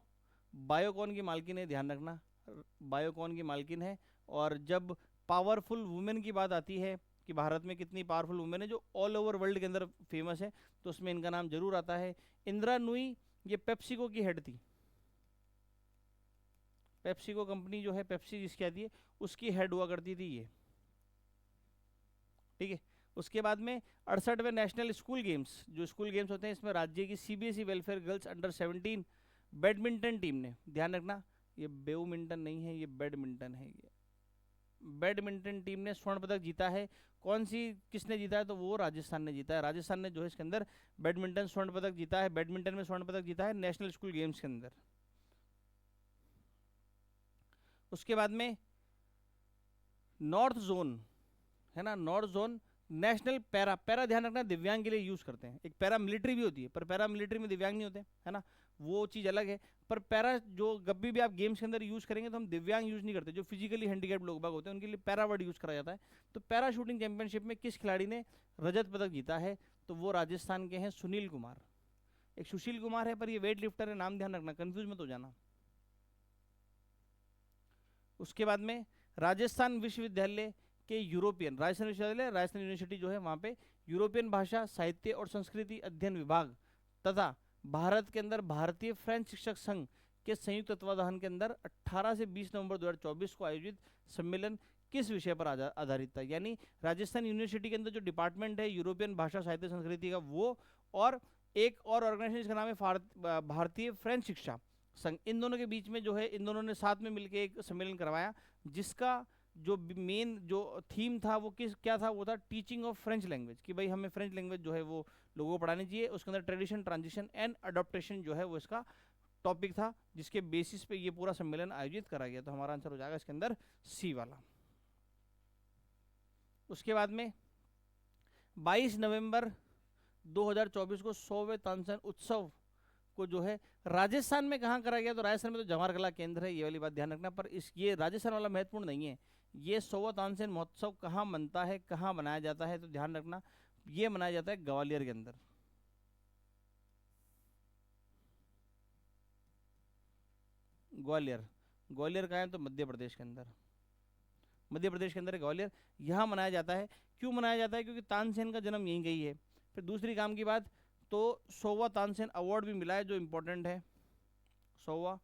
बायोकॉन की मालकिन है, ध्यान रखना, बायोकॉन की मालकिन है। और जब पावरफुल वुमेन की बात आती है कि भारत में कितनी पावरफुल वुमेन है जो ऑल ओवर वर्ल्ड के अंदर फेमस है, तो उसमें इनका नाम जरूर आता है। इंदिरा नुई, ये पेप्सिको की हेड थी, पेप्सिको कंपनी जो है पेप्सी जिसकी आती है उसकी हेड हुआ करती थी ये। ठीक है, उसके बाद में 68वें नेशनल स्कूल गेम्स, जो स्कूल गेम्स होते हैं इसमें राज्य की CBSE welfare girls under 17 badminton team ने, ध्यान रखना ये बैडमिंटन नहीं है, ये बैडमिंटन है, ये बैडमिंटन टीम ने स्वर्ण पदक जीता है। कौन सी किसने जीता है? तो वो राजस्थान ने जीता है। राजस्थान ने जो है इसके अंदर बैडमिंटन स्वर्ण पदक जीता है, बैडमिंटन में स्वर्ण पदक जीता है नेशनल स्कूल गेम्स के अंदर। उसके बाद में नॉर्थ जोन, है ना, north zone national para, para ध्यान रखना दिव्यांग के लिए यूज करते हैं। एक पैरा मिलिट्री भी होती है, पर पैरा मिलिट्री में दिव्यांग नहीं होते, है ना, वो चीज़ अलग है। पर पैरा जो कभी भी आप गेम्स के अंदर यूज करेंगे तो हम दिव्यांग यूज नहीं करते, जो फिजिकली हैंडीकैप्ड लोग बाग होते हैं उनके लिए पैरा वर्ड यूज करा जाता है। तो पैरा शूटिंग चैंपियनशिप में किस खिलाड़ी ने रजत पदक जीता है, तो वो राजस्थान के हैं सुनील कुमार। एक सुशील कुमार है पर ये वेट लिफ्टर है, नाम ध्यान रखना, कंफ्यूज मत हो जाना। उसके बाद में राजस्थान विश्वविद्यालय के यूरोपियन, राजस्थान विश्वविद्यालय राजस्थान यूनिवर्सिटी जो है वहाँ पे यूरोपियन भाषा साहित्य और संस्कृति अध्ययन विभाग तथा भारत के अंदर भारतीय फ्रेंच शिक्षक संघ के संयुक्त तत्वाधान के अंदर 18 से 20 नवंबर 2024 को आयोजित सम्मेलन किस विषय पर आधारित था। यानी राजस्थान यूनिवर्सिटी के अंदर जो डिपार्टमेंट है यूरोपियन भाषा साहित्य संस्कृति का वो, और एक और ऑर्गेनाइजेशन जिसका नाम है भारतीय फ्रेंच शिक्षा संघ, इन दोनों के बीच में जो है इन दोनों ने साथ में मिलकर एक सम्मेलन करवाया, जिसका जो मेन जो थीम था वो क्या था, वो था टीचिंग ऑफ फ्रेंच लैंग्वेज, कि भाई हमें फ्रेंच लैंग्वेज जो है वो लोगों को पढ़ानी चाहिए। उसके अंदर ट्रेडिशन ट्रांजिशन एंड अडोप्टेशन जो है वो इसका टॉपिक था, जिसके बेसिस पे ये पूरा सम्मेलन आयोजित करा गया। तो हमारा आंसर हो जाएगा इसके अंदर सी वाला। उसके बाद में 22 नवंबर 2024 को 100वें तानसेन उत्सव को जो है राजस्थान में कहाँ करा गया, तो राजस्थान में तो जवाहर कला केंद्र है, ये वाली बात ध्यान रखना। पर ये राजस्थान वाला महत्वपूर्ण नहीं है। ये 100वां तानसेन महोत्सव कहाँ मनता है, कहाँ मनाया जाता है, तो ध्यान रखना ये मनाया जाता है ग्वालियर के अंदर। ग्वालियर, ग्वालियर कहाँ है, तो मध्य प्रदेश के अंदर, मध्य प्रदेश के अंदर ग्वालियर, यहाँ मनाया जाता है। क्यों मनाया जाता है, क्योंकि तानसेन का जन्म यहीं गई है। फिर दूसरी काम की बात, तो 100वां तानसेन अवार्ड भी मिला है जो इम्पोर्टेंट है। 100वां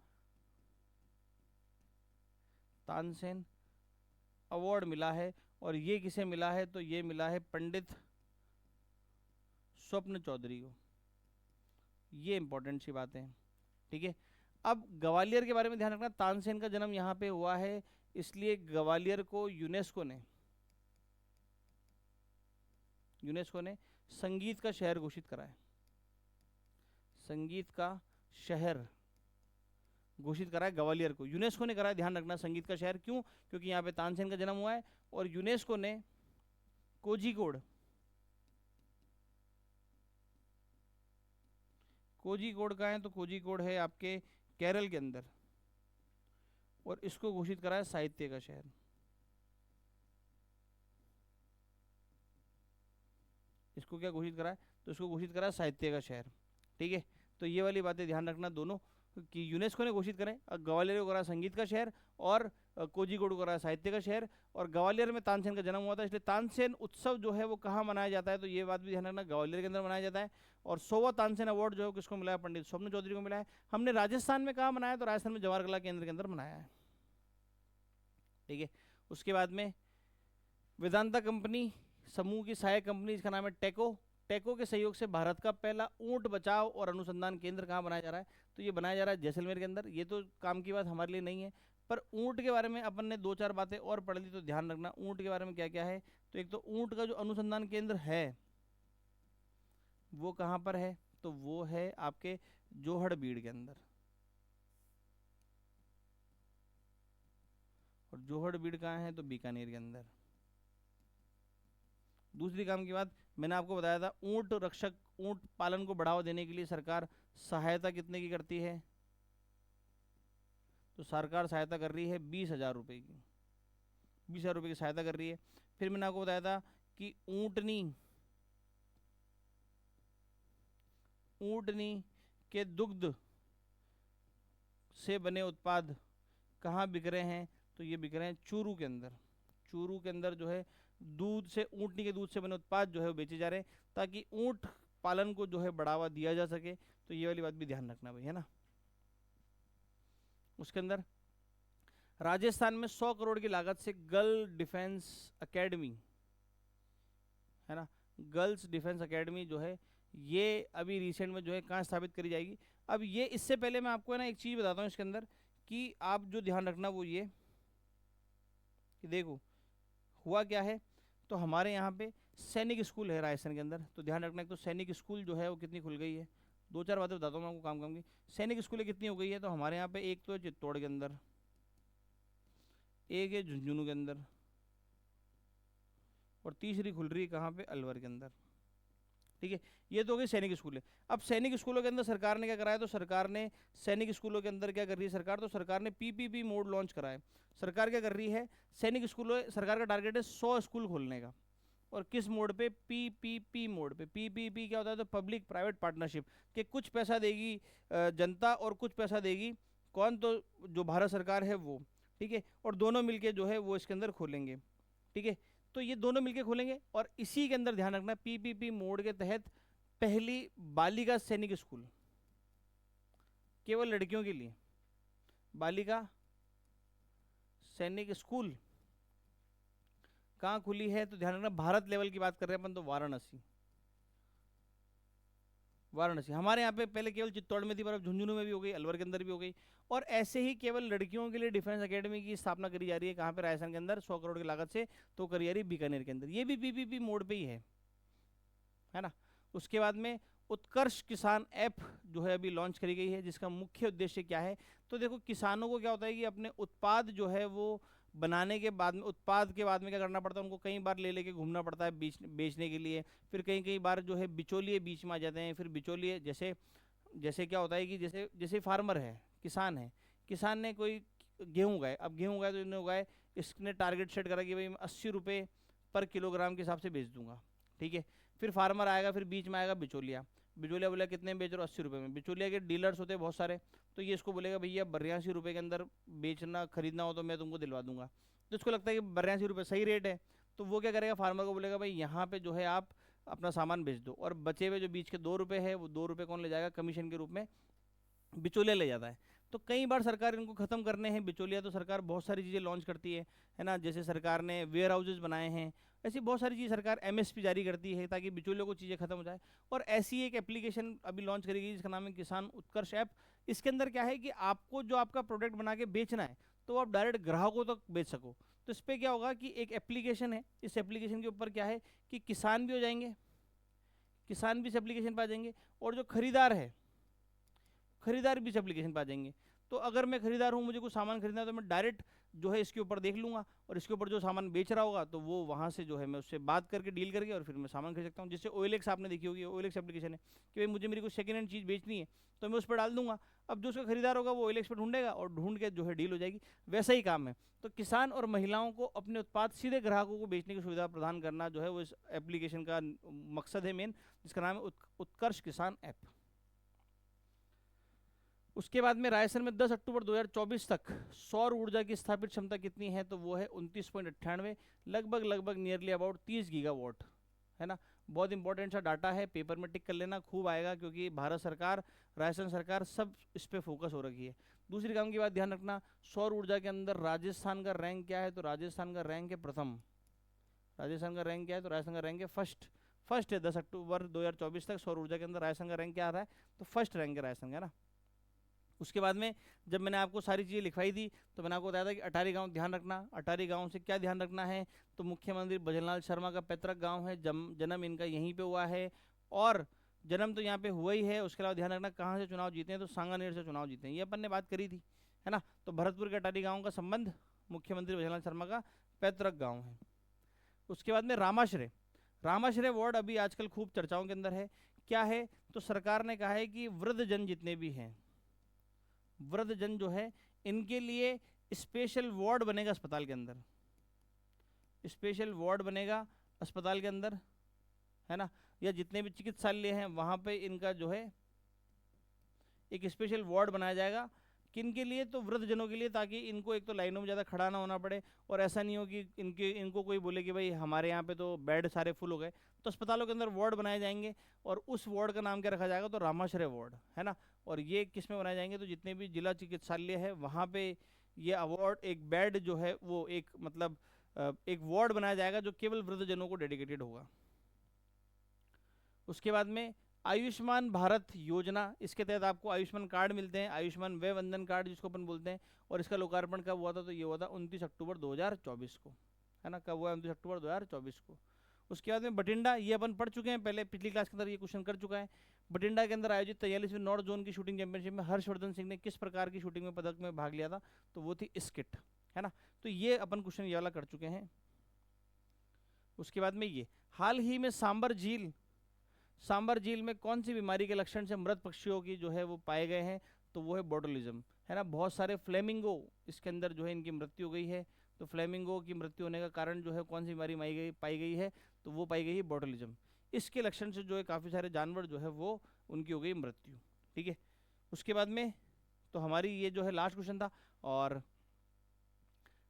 तानसेन अवार्ड मिला है, और ये किसे मिला है, तो ये मिला है पंडित स्वप्न चौधरी को। ये इंपॉर्टेंट सी बात है, ठीक है। अब ग्वालियर के बारे में ध्यान रखना, तानसेन का जन्म यहाँ पे हुआ है, इसलिए ग्वालियर को यूनेस्को ने संगीत का शहर घोषित करा है। संगीत का शहर घोषित करा है ग्वालियर को, यूनेस्को ने करा है, ध्यान रखना संगीत का शहर। क्यों, क्योंकि यहाँ पे तानसेन का जन्म हुआ है, और यूनेस्को ने कोझिकोड का है, तो कोझिकोड है आपके केरल के अंदर, और इसको घोषित करा है साहित्य का शहर। इसको क्या घोषित करा है, तो इसको घोषित करा है साहित्य का शहर, ठीक है। तो ये वाली बातें ध्यान रखना दोनों, कि यूनेस्को ने घोषित करें, ग्वालियर को करा संगीत का शहर, और कोझिकोड को करा साहित्य का शहर। और ग्वालियर में तानसेन का जन्म हुआ था, इसलिए तानसेन उत्सव जो है वो कहाँ मनाया जाता है, तो ये बात भी ध्यान रखना, ग्वालियर के अंदर मनाया जाता है। और 100वां तानसेन अवार्ड जो है किसको मिला है, पंडित स्वप्न चौधरी को मिला है। हमने राजस्थान में कहाँ मनाया, तो राजस्थान में जवाहर कला केंद्र के अंदर मनाया है, ठीक है। उसके बाद में वेदांता कंपनी समूह की सहायक कंपनी जिसका नाम है टेको के सहयोग से भारत का पहला ऊंट बचाव और अनुसंधान केंद्र कहाँ बनाया जा रहा है, तो ये बनाया जा रहा है जैसलमेर के अंदर। ये तो काम की बात हमारे लिए नहीं है, पर ऊंट के बारे में अपन ने 2-4 बातें और पढ़ ली, तो ध्यान रखना ऊंट के बारे में क्या क्या है। तो एक तो ऊंट का जो अनुसंधान केंद्र है वो कहाँ पर है, तो वो है आपके जोहड़बीड़ के अंदर, और जोहड़बीड़ कहाँ है, तो बीकानेर के अंदर। दूसरी काम की बात, मैंने आपको बताया था ऊंट पालन को बढ़ावा देने के लिए सरकार सहायता कितने की करती है, तो सरकार सहायता कर रही है 20,000 रुपये की, 20,000 रुपये की सहायता कर रही है। फिर मैंने आपको बताया था कि ऊंटनी के दुग्ध से बने उत्पाद कहाँ बिक रहे हैं, तो ये बिक रहे हैं चूरू के अंदर। चूरू के अंदर जो है दूध से, ऊंटनी के दूध से बने उत्पाद जो है वो बेचे जा रहे हैं, ताकि ऊंट पालन को जो है बढ़ावा दिया जा सके। तो ये वाली बात भी ध्यान रखना भाई, है ना। उसके अंदर राजस्थान में 100 करोड़ की लागत से गर्ल डिफेंस एकेडमी, है ना, गर्ल्स डिफेंस एकेडमी जो है ये अभी रिसेंट में जो है कहाँ स्थापित करी जाएगी। अब ये इससे पहले मैं आपको है ना एक चीज़ बताता हूँ इसके अंदर, कि आप जो ध्यान रखना वो ये कि देखो हुआ क्या है, तो हमारे यहाँ पे सैनिक स्कूल है राजस्थान के अंदर, तो ध्यान रखना। एक तो सैनिक स्कूल जो है वो कितनी खुल गई है, 2-4 बातें बताता हूँ मैं आपको काम की। सैनिक स्कूलें कितनी हो गई है, तो हमारे यहाँ पे एक तो है चित्तौड़ के अंदर, एक है झुंझुनू के अंदर, और तीसरी खुल रही है कहाँ पे, अलवर के अंदर। ठीक है, ये तो हो गई सैनिक स्कूल है। अब सैनिक स्कूलों के अंदर सरकार ने क्या कराया, तो सरकार ने सैनिक स्कूलों के अंदर क्या कर रही है सरकार, तो सरकार ने पीपीपी मोड लॉन्च करा है। सरकार क्या कर रही है, सैनिक स्कूलों, सरकार का टारगेट है 100 स्कूल खोलने का। और किस मोड पे, पीपीपी मोड पे। पीपीपी क्या होता है, तो पब्लिक प्राइवेट पार्टनरशिप, कि कुछ पैसा देगी जनता और कुछ पैसा देगी कौन, तो जो भारत सरकार है वो। ठीक है, और दोनों मिलके जो है वो इसके अंदर खोलेंगे। ठीक है, तो ये दोनों मिलके खोलेंगे। और इसी के अंदर ध्यान रखना, पीपीपी मोड के तहत पहली बालिका सैनिक स्कूल, केवल लड़कियों के लिए बालिका सैनिक स्कूल कहाँ खुली है, तो ध्यान रखना भारत लेवल की बात कर रहे हैं अपन, तो वाराणसी। वाराणसी हमारे यहाँ पे पहले केवल चित्तौड़ में थी, पर अब झुंझुनू में भी हो गई, अलवर के अंदर भी हो गई। और ऐसे ही केवल लड़कियों के लिए डिफेंस एकेडमी की स्थापना करी जा रही है, कहाँ पे, राजस्थान के अंदर 100 करोड़ की लागत से, तो करी जा रही है बीकानेर के अंदर। ये भी पीपीपी मोड पे ही है ना। उसके बाद में उत्कर्ष किसान ऐप जो है अभी लॉन्च करी गई है, जिसका मुख्य उद्देश्य क्या है, तो देखो किसानों को क्या होता है कि अपने उत्पाद जो है वो बनाने के बाद में, उत्पाद के बाद में क्या करना पड़ता है उनको, कई बार ले लेके घूमना पड़ता है बेचने के लिए। फिर कई कई बार जो है बिचौलिए बीच में आ जाते हैं। फिर बिचौलिए जैसे जैसे क्या होता है कि जैसे जैसे फार्मर है, किसान है, किसान ने कोई गेहूँ उगाए, अब गेहूँ उगाए तो इन्होंने उगाए, इसने टारगेट सेट करा कि भाई मैं 80 रुपये पर किलोग्राम के हिसाब से बेच दूंगा। ठीक है, फिर फार्मर आएगा, फिर बीच में आएगा बिचौलिया, बिचौलिया बोला कितने में बेच रहे हो, 80 रुपये में। बिचौलिया के डीलर्स होते हैं बहुत सारे, तो ये इसको बोलेगा भैया 82 रुपये के अंदर बेचना खरीदना हो तो मैं तुमको दिलवा दूंगा। तो इसको लगता है कि 82 रुपये सही रेट है, तो वो क्या करेगा, फार्मर को बोलेगा भाई यहाँ पे जो है आप अपना सामान बेच दो, और बचे हुए जो बीच के 2 रुपये है, वो 2 रुपये कौन ले जाएगा, कमीशन के रूप में बिचौलिया ले जाता है। तो कई बार सरकार इनको खत्म करने हैं बिचौलिया, तो सरकार बहुत सारी चीज़ें लॉन्च करती है ना। जैसे सरकार ने वेयर हाउसेज बनाए हैं, ऐसी बहुत सारी चीज़ सरकार एमएसपी जारी करती है ताकि बिचौलियों को चीज़ें खत्म हो जाए। और ऐसी एक एप्लीकेशन अभी लॉन्च करी गई जिसका नाम है किसान उत्कर्ष ऐप। इसके अंदर क्या है कि आपको जो आपका प्रोडक्ट बना के बेचना है, तो आप डायरेक्ट ग्राहकों तक बेच सको। तो इस पर क्या होगा कि एक एप्लीकेशन है, इस एप्लीकेशन के ऊपर क्या है कि किसान भी हो जाएंगे, किसान भी इस एप्लीकेशन पर आ जाएंगे, और जो खरीदार है, खरीदार भी इस एप्लीकेशन पर आ जाएंगे। तो अगर मैं खरीदार हूँ, मुझे कुछ सामान खरीदना है, तो मैं डायरेक्ट जो है इसके ऊपर देख लूँगा, और इसके ऊपर जो सामान बेच रहा होगा तो वो वहाँ से जो है मैं उससे बात करके डील करके और फिर मैं सामान खरीद सकता हूँ। जैसे OLX आपने देखी होगी, OLX एप्लीकेशन है कि भाई मुझे मेरी कुछ सेकंड हैंड चीज़ बेचनी है, तो मैं उस पर डाल दूंगा। अब जो उसका खरीदार होगा वो OLX पर ढूंढेगा और ढूंढ के जो है डील हो जाएगी। वैसा ही काम है। तो किसान और महिलाओं को अपने उत्पाद सीधे ग्राहकों को बेचने की सुविधा प्रदान करना जो है वो इस एप्लीकेशन का मकसद है मेन, जिसका नाम है उत्कर्ष किसान ऐप। उसके बाद में रायसेन में 10 अक्टूबर 2024 तक सौर ऊर्जा की स्थापित क्षमता कितनी है, तो वो है 29.98, लगभग नियरली अबाउट 30 गीगावाट, है ना। बहुत इंपॉर्टेंट सा डाटा है, पेपर में टिक कर लेना, खूब आएगा, क्योंकि भारत सरकार, राजस्थान सरकार सब इस पर फोकस हो रखी है। दूसरी काम की बात ध्यान रखना, सौर ऊर्जा के अंदर राजस्थान का रैंक क्या है, तो राजस्थान का रैंक है प्रथम। राजस्थान का रैंक क्या है, तो राजस्थान का रैंक है फर्स्ट है। 10 अक्टूबर 2024 तक सौर ऊर्जा के अंदर राजस्थान का रैंक क्या आ रहा है, तो फर्स्ट रैंक है राजस्थान का, है ना। उसके बाद में जब मैंने आपको सारी चीज़ें लिखवाई थी, तो मैंने आपको बताया था कि अटारी गांव ध्यान रखना। अटारी गांव से क्या ध्यान रखना है, तो मुख्यमंत्री भजनलाल शर्मा का पैतृक गांव है, जन्म इनका यहीं पे हुआ है, और जन्म तो यहाँ पे हुआ ही है। उसके अलावा ध्यान रखना कहाँ से चुनाव जीते हैं, तो सांगानेर से चुनाव जीते हैं, ये अपन ने बात करी थी, है ना। तो भरतपुर के अटारी गाँव का संबंध मुख्यमंत्री भजनलाल शर्मा का पैतृक गाँव है। उसके बाद में रामाश्रय, रामाश्रय वार्ड अभी आजकल खूब चर्चाओं के अंदर है। क्या है, तो सरकार ने कहा है कि वृद्धजन जितने भी हैं, वृद्धजन जो है, इनके लिए स्पेशल वार्ड बनेगा अस्पताल के अंदर, स्पेशल वार्ड बनेगा अस्पताल के अंदर, है ना। या जितने भी चिकित्सालय हैं वहाँ पे इनका जो है एक स्पेशल वार्ड बनाया जाएगा। किन के लिए, तो वृद्धजनों के लिए, ताकि इनको एक तो लाइनों में ज़्यादा खड़ा ना होना पड़े, और ऐसा नहीं हो कि इनको कोई बोले कि भाई हमारे यहाँ पे तो बेड सारे फुल हो गए। तो अस्पतालों के अंदर वार्ड बनाए जाएंगे, और उस वार्ड का नाम क्या रखा जाएगा, तो रामाश्रय वार्ड, है ना। और ये किस में बनाए जाएंगे, तो जितने भी जिला चिकित्सालय है वहाँ पे ये अवार्ड, एक बेड जो है वो एक मतलब एक वार्ड बनाया जाएगा जो केवल वृद्धजनों को डेडिकेटेड होगा। उसके बाद में आयुष्मान भारत योजना, इसके तहत आपको आयुष्मान कार्ड मिलते हैं, आयुष्मान वय वंदन कार्ड जिसको अपन बोलते हैं। और इसका लोकार्पण कब हुआ था, तो ये हुआ था 29 अक्टूबर 2024 को, है ना। कब हुआ, 29 अक्टूबर 2024 को। उसके बाद में बठिंडा, ये अपन पढ़ चुके हैं पहले, पिछली क्लास के अंदर ये क्वेश्चन कर चुका है। बठिंडा के अंदर आयोजित 43वीं नॉर्थ जोन की शूटिंग चैंपियनशिप में हर्षवर्धन सिंह ने किस प्रकार की शूटिंग में पदक में भाग लिया था, तो वो थी स्किट, है ना। तो ये अपन क्वेश्चन ये वाला कर चुके हैं। उसके बाद में ये हाल ही में सांबर झील में कौन सी बीमारी के लक्षण से मृत पक्षियों की जो है वो पाए गए हैं, तो वो है बोटुलिज्म, है ना। बहुत सारे फ्लेमिंगो इसके अंदर जो है इनकी मृत्यु हो गई है, तो फ्लेमिंगो की मृत्यु होने का कारण जो है कौन सी बीमारी पाई गई है, तो वो पाई गई है बोटुलिज्म। इसके लक्षण से जो है काफ़ी सारे जानवर जो है वो उनकी हो गई मृत्यु, ठीक है। उसके बाद में तो हमारी ये जो है लास्ट क्वेश्चन था, और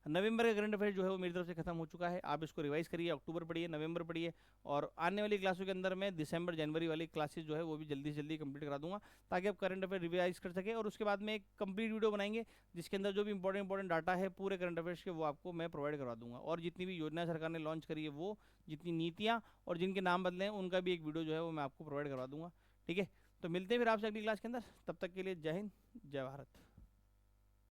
नवंबर का करंट अफेयर जो है वो मेरी तरफ से खत्म हो चुका है। आप इसको रिवाइज करिए, अक्टूबर पढ़िए, नवंबर पढ़िए, और आने वाली क्लासों के अंदर मैं दिसंबर जनवरी वाली क्लासेस जो है वो भी जल्दी से जल्दी कंप्लीट करा दूंगा, ताकि आप करंट अफेयर रिवाइज कर सके। और उसके बाद में एक कंप्लीट वीडियो बनाएंगे जिसके अंदर जो भी इंपॉर्टेंट डाटा है पूरे करंट अफेयर्स के, वो आपको मैं प्रोवाइड करवा दूंगा। और जितनी भी योजना सरकार ने लॉन्च करी है वो, जितनी नीतियाँ और जिनके नाम बदले हैं, उनका भी एक वीडियो जो है वो मैं आपको प्रोवाइड करवा दूंगा, ठीक है। तो मिलते हैं फिर आपसे अगली क्लास के अंदर, तब तक के लिए जय हिंद, जय भारत।